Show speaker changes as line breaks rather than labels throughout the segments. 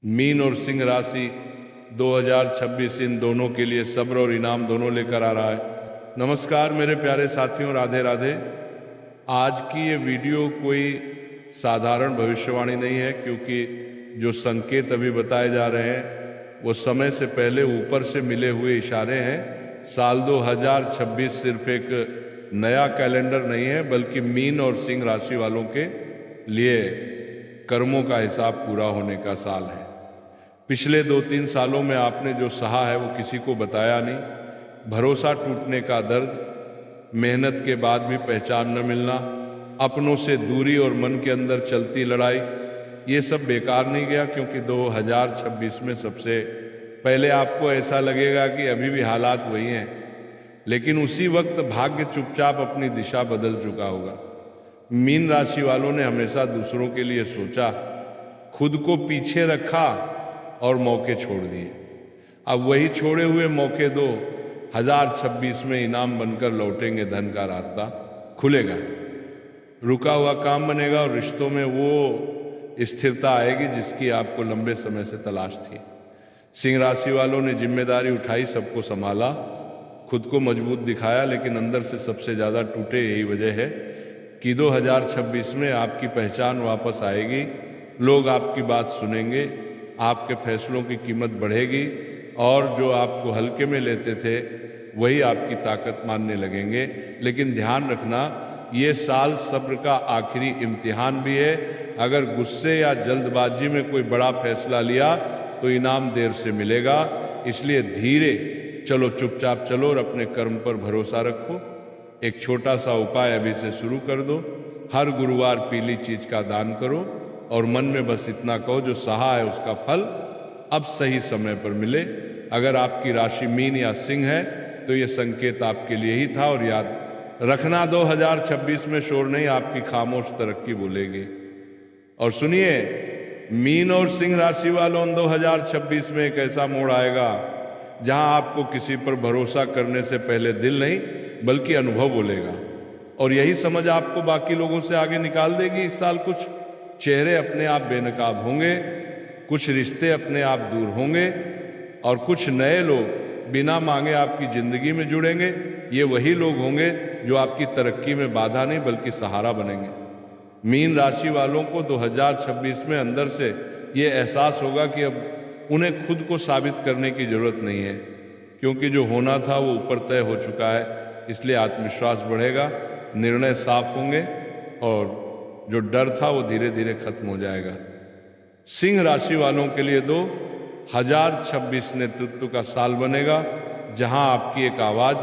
Mean और सिंह राशि 2026 इन दोनों के लिए सब्र और इनाम दोनों लेकर आ रहा है। नमस्कार मेरे प्यारे साथियों, राधे राधे। आज की ये वीडियो कोई साधारण भविष्यवाणी नहीं है, क्योंकि जो संकेत अभी बताए जा रहे हैं वो समय से पहले ऊपर से मिले हुए इशारे हैं। साल 2026 सिर्फ एक नया कैलेंडर नहीं है, बल्कि मीन और सिंह राशि वालों के लिए कर्मों का हिसाब पूरा होने का साल है। पिछले 2-3 सालों में आपने जो सहा है वो किसी को बताया नहीं। भरोसा टूटने का दर्द, मेहनत के बाद भी पहचान न मिलना, अपनों से दूरी और मन के अंदर चलती लड़ाई, ये सब बेकार नहीं गया। क्योंकि 2026 में सबसे पहले आपको ऐसा लगेगा कि अभी भी हालात वही हैं, लेकिन उसी वक्त भाग्य चुपचाप अपनी दिशा बदल चुका होगा। मीन राशि वालों ने हमेशा दूसरों के लिए सोचा, खुद को पीछे रखा और मौके छोड़ दिए। अब वही छोड़े हुए मौके 2026 में इनाम बनकर लौटेंगे। धन का रास्ता खुलेगा, रुका हुआ काम बनेगा और रिश्तों में वो स्थिरता आएगी जिसकी आपको लंबे समय से तलाश थी। सिंह राशि वालों ने जिम्मेदारी उठाई, सबको संभाला, खुद को मजबूत दिखाया, लेकिन अंदर से सबसे ज़्यादा टूटे। यही वजह है कि 2026 में आपकी पहचान वापस आएगी। लोग आपकी बात सुनेंगे, आपके फैसलों की कीमत बढ़ेगी और जो आपको हल्के में लेते थे वही आपकी ताकत मानने लगेंगे। लेकिन ध्यान रखना, ये साल सब्र का आखिरी इम्तिहान भी है। अगर गुस्से या जल्दबाजी में कोई बड़ा फैसला लिया तो इनाम देर से मिलेगा। इसलिए धीरे चलो, चुपचाप चलो और अपने कर्म पर भरोसा रखो। एक छोटा सा उपाय अभी से शुरू कर दो। हर गुरुवार पीली चीज का दान करो और मन में बस इतना कहो, जो सहा है उसका फल अब सही समय पर मिले। अगर आपकी राशि मीन या सिंह है तो ये संकेत आपके लिए ही था। और याद रखना, 2026 में शोर नहीं, आपकी खामोश तरक्की बोलेगी। और सुनिए, मीन और सिंह राशि वालों, 2026 में एक ऐसा मोड़ आएगा जहां आपको किसी पर भरोसा करने से पहले दिल नहीं बल्कि अनुभव बोलेगा। और यही समझ आपको बाकी लोगों से आगे निकाल देगी। इस साल कुछ चेहरे अपने आप बेनकाब होंगे, कुछ रिश्ते अपने आप दूर होंगे और कुछ नए लोग बिना मांगे आपकी जिंदगी में जुड़ेंगे। ये वही लोग होंगे जो आपकी तरक्की में बाधा नहीं बल्कि सहारा बनेंगे। मीन राशि वालों को 2026 में अंदर से ये एहसास होगा कि अब उन्हें खुद को साबित करने की जरूरत नहीं है, क्योंकि जो होना था वो ऊपर तय हो चुका है। इसलिए आत्मविश्वास बढ़ेगा, निर्णय साफ होंगे और जो डर था वो धीरे धीरे खत्म हो जाएगा। सिंह राशि वालों के लिए 2026 नेतृत्व का साल बनेगा, जहां आपकी एक आवाज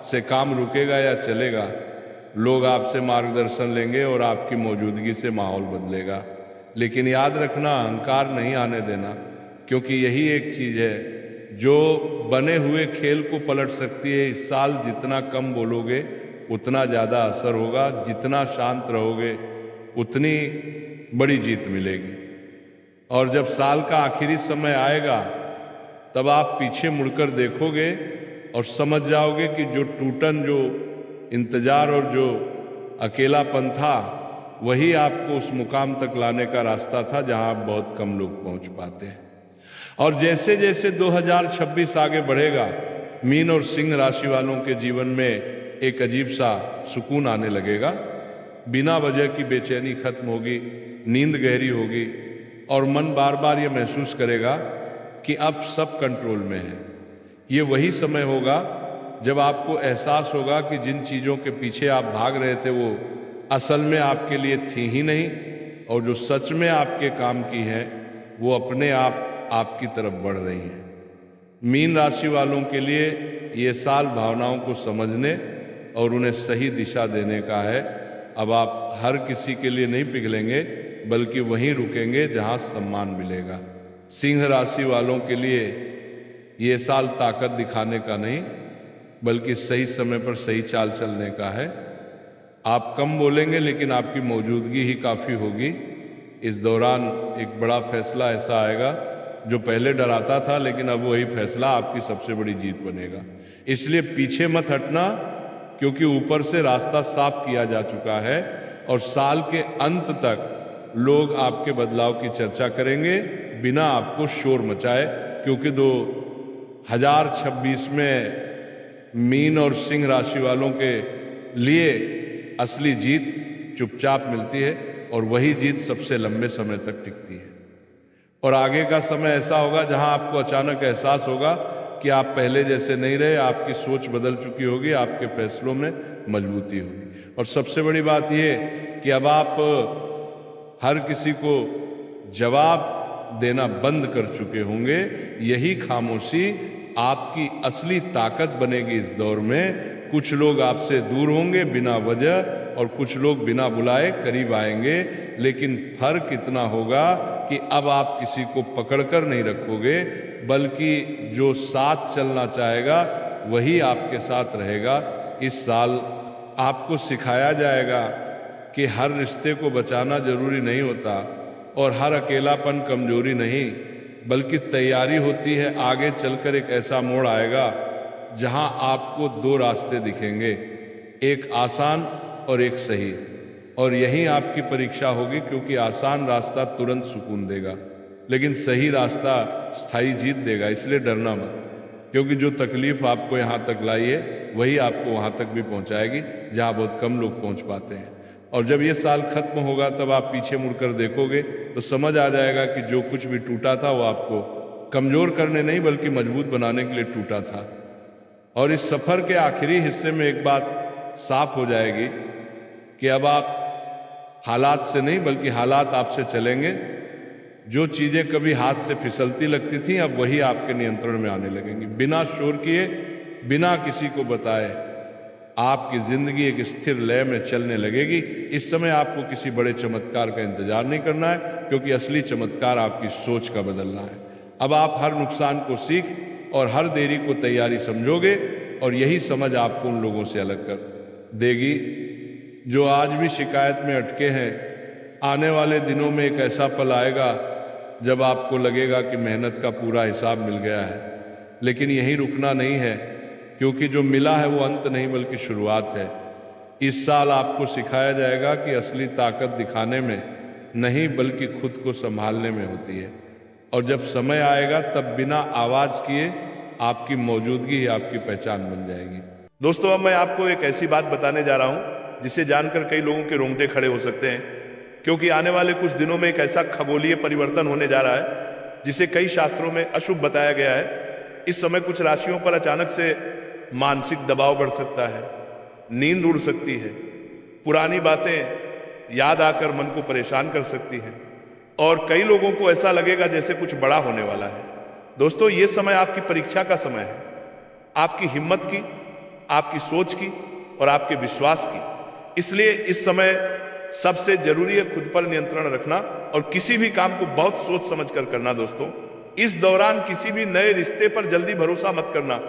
से काम रुकेगा या चलेगा। लोग आपसे मार्गदर्शन लेंगे और आपकी मौजूदगी से माहौल बदलेगा। लेकिन याद रखना, अहंकार नहीं आने देना, क्योंकि यही एक चीज है जो बने हुए खेल को पलट सकती है। इस साल जितना कम बोलोगे उतना ज़्यादा असर होगा, जितना शांत रहोगे उतनी बड़ी जीत मिलेगी। और जब साल का आखिरी समय आएगा तब आप पीछे मुड़कर देखोगे और समझ जाओगे कि जो टूटन, जो इंतजार और जो अकेलापन था, वही आपको उस मुकाम तक लाने का रास्ता था जहां आप बहुत कम लोग पहुंच पाते हैं। और जैसे जैसे 2026 आगे बढ़ेगा, मीन और सिंह राशि वालों के जीवन में एक अजीब सा सुकून आने लगेगा। बिना वजह की बेचैनी खत्म होगी, नींद गहरी होगी और मन बार बार ये महसूस करेगा कि अब सब कंट्रोल में है। ये वही समय होगा जब आपको एहसास होगा कि जिन चीज़ों के पीछे आप भाग रहे थे वो असल में आपके लिए थी ही नहीं, और जो सच में आपके काम की हैं वो अपने आप आपकी तरफ बढ़ रही हैं। मीन राशि वालों के लिए ये साल भावनाओं को समझने और उन्हें सही दिशा देने का है। अब आप हर किसी के लिए नहीं पिघलेंगे बल्कि वहीं रुकेंगे जहां सम्मान मिलेगा। सिंह राशि वालों के लिए ये साल ताकत दिखाने का नहीं बल्कि सही समय पर सही चाल चलने का है। आप कम बोलेंगे लेकिन आपकी मौजूदगी ही काफ़ी होगी। इस दौरान एक बड़ा फैसला ऐसा आएगा जो पहले डराता था, लेकिन अब वही फैसला आपकी सबसे बड़ी जीत बनेगा। इसलिए पीछे मत हटना, क्योंकि ऊपर से रास्ता साफ किया जा चुका है और साल के अंत तक लोग आपके बदलाव की चर्चा करेंगे। बिना आपको शोर मचाए, क्योंकि 2026 में मीन और सिंह राशि वालों के लिए असली जीत चुपचाप मिलती है और वही जीत सबसे लंबे समय तक टिकती है। और आगे का समय ऐसा होगा जहां आपको अचानक एहसास होगा कि आप पहले जैसे नहीं रहे, आपकी सोच बदल चुकी होगी, आपके फैसलों में मजबूती होगी। और सबसे बड़ी बात यह कि अब आप हर किसी को जवाब देना बंद कर चुके होंगे। यही खामोशी आपकी असली ताकत बनेगी इस दौर में। कुछ लोग आपसे दूर होंगे बिना वजह और कुछ लोग बिना बुलाए करीब आएंगे, लेकिन फर्क इतना होगा कि अब आप किसी को पकड़कर नहीं रखोगे, बल्कि जो साथ चलना चाहेगा वही आपके साथ रहेगा। इस साल आपको सिखाया जाएगा कि हर रिश्ते को बचाना जरूरी नहीं होता और हर अकेलापन कमजोरी नहीं, बल्कि तैयारी होती है। आगे चलकर एक ऐसा मोड़ आएगा जहां आपको दो रास्ते दिखेंगे, एक आसान और एक सही। और यही आपकी परीक्षा होगी, क्योंकि आसान रास्ता तुरंत सुकून देगा, लेकिन सही रास्ता स्थायी जीत देगा। इसलिए डरना मत, क्योंकि जो तकलीफ आपको यहाँ तक लाई है वही आपको वहाँ तक भी पहुँचाएगी जहाँ बहुत कम लोग पहुँच पाते हैं। और जब ये साल खत्म होगा तब आप पीछे मुड़कर देखोगे तो समझ आ जाएगा कि जो कुछ भी टूटा था वो आपको कमज़ोर करने नहीं बल्कि मजबूत बनाने के लिए टूटा था। और इस सफ़र के आखिरी हिस्से में एक बात साफ हो जाएगी कि अब आप हालात से नहीं बल्कि हालात आपसे चलेंगे। जो चीज़ें कभी हाथ से फिसलती लगती थीं अब वही आपके नियंत्रण में आने लगेंगी। बिना शोर किए, बिना किसी को बताए आपकी ज़िंदगी एक स्थिर लय में चलने लगेगी। इस समय आपको किसी बड़े चमत्कार का इंतजार नहीं करना है, क्योंकि असली चमत्कार आपकी सोच का बदलना है। अब आप हर नुकसान को सीख और हर देरी को तैयारी समझोगे, और यही समझ आपको उन लोगों से अलग कर देगी जो आज भी शिकायत में अटके हैं। आने वाले दिनों में एक ऐसा पल आएगा जब आपको लगेगा कि मेहनत का पूरा हिसाब मिल गया है, लेकिन यहीं रुकना नहीं है, क्योंकि जो मिला है वो अंत नहीं बल्कि शुरुआत है। इस साल आपको सिखाया जाएगा कि असली ताकत दिखाने में नहीं बल्कि खुद को संभालने में होती है। और जब समय आएगा तब बिना आवाज किए आपकी मौजूदगी ही आपकी पहचान बन जाएगी।
दोस्तों, अब मैं आपको एक ऐसी बात बताने जा रहा हूं जिसे जानकर कई लोगों के रोंगटे खड़े हो सकते हैं, क्योंकि आने वाले कुछ दिनों में एक ऐसा खगोलीय परिवर्तन होने जा रहा है जिसे कई शास्त्रों में अशुभ बताया गया है। इस समय कुछ राशियों पर अचानक से मानसिक दबाव बढ़ सकता है, नींद उड़ सकती है, पुरानी बातें याद आकर मन को परेशान कर सकती हैं, और कई लोगों को ऐसा लगेगा जैसे कुछ बड़ा होने वाला है। दोस्तों, ये समय आपकी परीक्षा का समय है, आपकी हिम्मत की, आपकी सोच की और आपके विश्वास की। इसलिए इस समय सबसे जरूरी है खुद पर नियंत्रण रखना और किसी भी काम को बहुत सोच समझ कर करना। दोस्तों, इस दौरान किसी भी नए रिश्ते पर जल्दी भरोसा मत करना,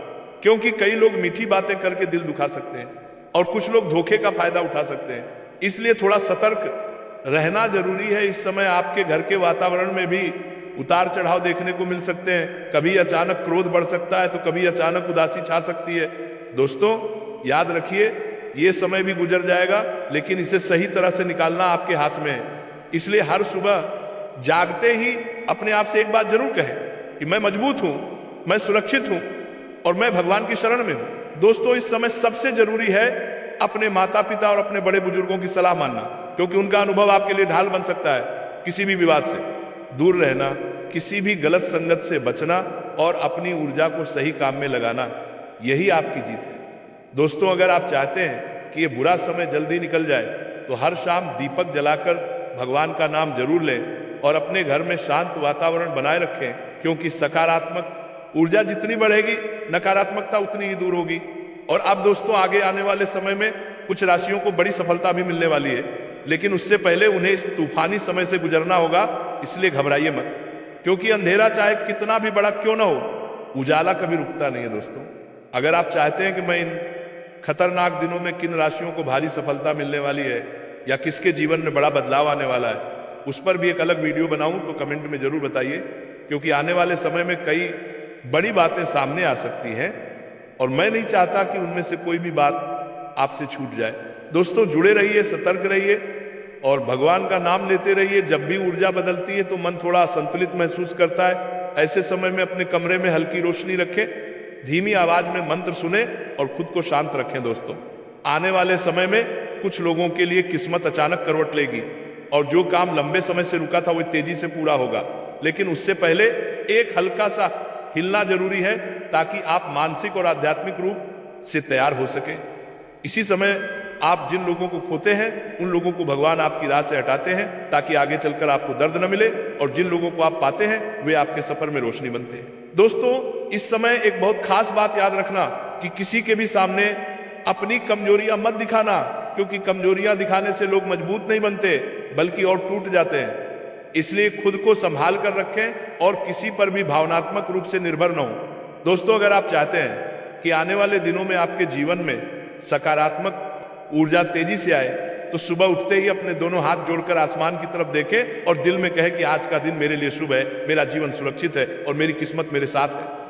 क्योंकि कई लोग मीठी बातें करके दिल दुखा सकते हैं और कुछ लोग धोखे का फायदा उठा सकते हैं। इसलिए थोड़ा सतर्क रहना जरूरी है। इस समय आपके घर के वातावरण में भी उतार चढ़ाव देखने को मिल सकते हैं। कभी अचानक क्रोध बढ़ सकता है तो कभी अचानक उदासी छा सकती है। दोस्तों, याद रखिए, ये समय भी गुजर जाएगा, लेकिन इसे सही तरह से निकालना आपके हाथ में है। इसलिए हर सुबह जागते ही अपने आप से एक बात जरूर कहें कि मैं मजबूत हूं, मैं सुरक्षित हूं और मैं भगवान की शरण में हूं। दोस्तों, इस समय सबसे जरूरी है अपने माता पिता और अपने बड़े बुजुर्गों की सलाह मानना, क्योंकि उनका अनुभव आपके लिए ढाल बन सकता है। किसी भी विवाद से दूर रहना, किसी भी गलत संगत से बचना और अपनी ऊर्जा को सही काम में लगाना, यही आपकी जीत है। दोस्तों, अगर आप चाहते हैं कि ये बुरा समय जल्दी निकल जाए तो हर शाम दीपक जलाकर भगवान का नाम जरूर लें और अपने घर में शांत वातावरण बनाए रखें, क्योंकि सकारात्मक ऊर्जा जितनी बढ़ेगी नकारात्मकता उतनी ही दूर होगी। और अब दोस्तों, आगे आने वाले समय में कुछ राशियों को बड़ी सफलता भी मिलने वाली है, लेकिन उससे पहले उन्हें इस तूफानी समय से गुजरना होगा। इसलिए घबराइए मत, क्योंकि अंधेरा चाहे कितना भी बड़ा क्यों ना हो, उजाला कभी रुकता नहीं है। दोस्तों, अगर आप चाहते हैं कि मैं इन खतरनाक दिनों में किन राशियों को भारी सफलता मिलने वाली है या किसके जीवन में बड़ा बदलाव आने वाला है, उस पर भी एक अलग वीडियो बनाऊं तो कमेंट में जरूर बताइए, क्योंकि आने वाले समय में कई बड़ी बातें सामने आ सकती हैं और मैं नहीं चाहता कि उनमें से कोई भी बात आपसे छूट जाए। दोस्तों, जुड़े रहिए, सतर्क रहिए और भगवान का नाम लेते रहिए। जब भी ऊर्जा बदलती है तो मन थोड़ा असंतुलित महसूस करता है। ऐसे समय में अपने कमरे में हल्की रोशनी रखें, धीमी आवाज में मंत्र सुने और खुद को शांत रखें। दोस्तों, आने वाले समय में कुछ लोगों के लिए किस्मत अचानक करवट लेगी और जो काम लंबे समय से रुका था वो तेजी से पूरा होगा। लेकिन उससे पहले एक हल्का सा हिलना जरूरी है ताकि आप मानसिक और आध्यात्मिक रूप से तैयार हो सके। इसी समय आप जिन लोगों को खोते हैं उन लोगों को भगवान आपकी राह से हटाते हैं ताकि आगे चलकर आपको दर्द न मिले, और जिन लोगों को आप पाते हैं वे आपके सफर में रोशनी बनते हैं। दोस्तों, इस समय एक बहुत खास बात याद रखना कि किसी के भी सामने अपनी कमजोरियां मत दिखाना, क्योंकि कमजोरियां दिखाने से लोग मजबूत नहीं बनते बल्कि और टूट जाते हैं। इसलिए खुद को संभाल कर रखें और किसी पर भी भावनात्मक रूप से निर्भर न हो। दोस्तों, अगर आप चाहते हैं कि आने वाले दिनों में आपके जीवन में सकारात्मक ऊर्जा तेजी से आए तो सुबह उठते ही अपने दोनों हाथ जोड़कर आसमान की तरफ देखें और दिल में कहें कि आज का दिन मेरे लिए शुभ है, मेरा जीवन सुरक्षित है और मेरी किस्मत मेरे साथ है।